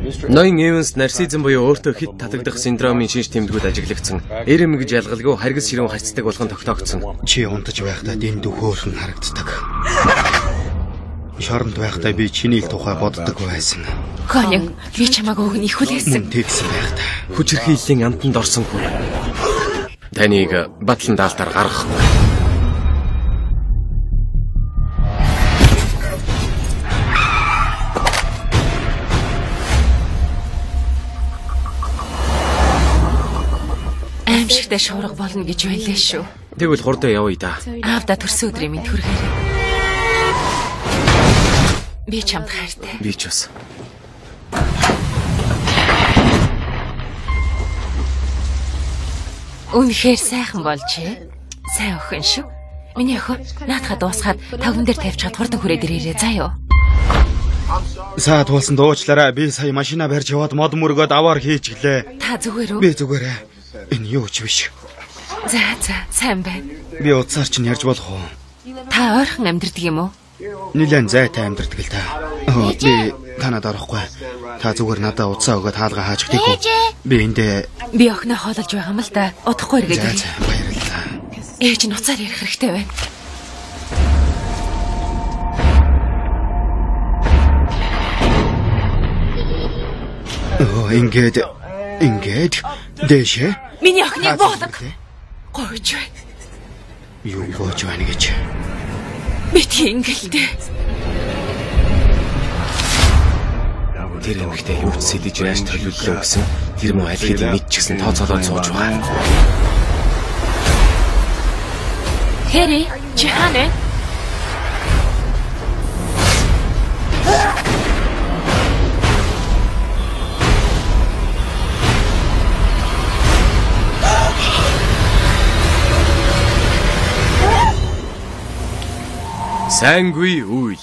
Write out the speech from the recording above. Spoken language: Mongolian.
Ноён Эванс нарцизм буюу өөртөө хэд татагдах синдромын шинж тэмдгүүд ажиглагдсан. Эрэм гэж ялгалгүй харгас ширүүн хацдаг болгон тогтоогдсон. Чи унтаж байхдаа дэнд хөөрхөн харагддаг. Шоронд байхдаа би чиний л тухай боддог байсан. Конин, би чамааг өг нь ихүүлээсэн. Тэгсэн байхдаа. Хүчирхийллийн амтанд орсон хүн. Таныг батлан даалтаар гаргахгүй. Аимшигтай шуурга болно гэж байлаа шүү. Тэгвэл хурдан явъя да. Аавда төрсөн өдрийн минь түргээрээ. Би чамд хайртай. Би ч бас. Үнэхээр сайхан болжээ. Сайн охин шүү. Миний охин наадхаа дуусгаад тавган дээр тавьчихад хурдан хүрээд ирээрээ заа юу. Саад болсон дуучлаарай. Би сая машина барьж яваад мод мөргөөд аваар хийчихлээ. Та зүгээр үү? Би зүгээрээ. Энэ юу ч биш. За, сайн байна. Би утсаар ч ярьж болох уу? Та ойрхон амьдардаг юм уу? Нилээн зайтай амьдардаг л та. Би танад орохгүй. Та зүгээр надад утсаа өгөөд хаалга хааж өгдөг үү? Би эндээ би охиноо хоололж байгаа юм л да. Удахгүй эргээд ирье. За, баярлалаа. Ээж нь уцаар ярих хэрэгтэй байна. Ингээд дэшээ. Миний охиныг буулга. Гойж байна. Юу гойж байна гэж. Бид ингэлтэй. Тэр эмэгтэй юу ч сэлж яаж төлөвлөлөө гэсэн тэр мөн аль хэдийн мэдчихсэн тооцоолоод сууж байгаа. Хэри, чиханэ. Сангүй үйл.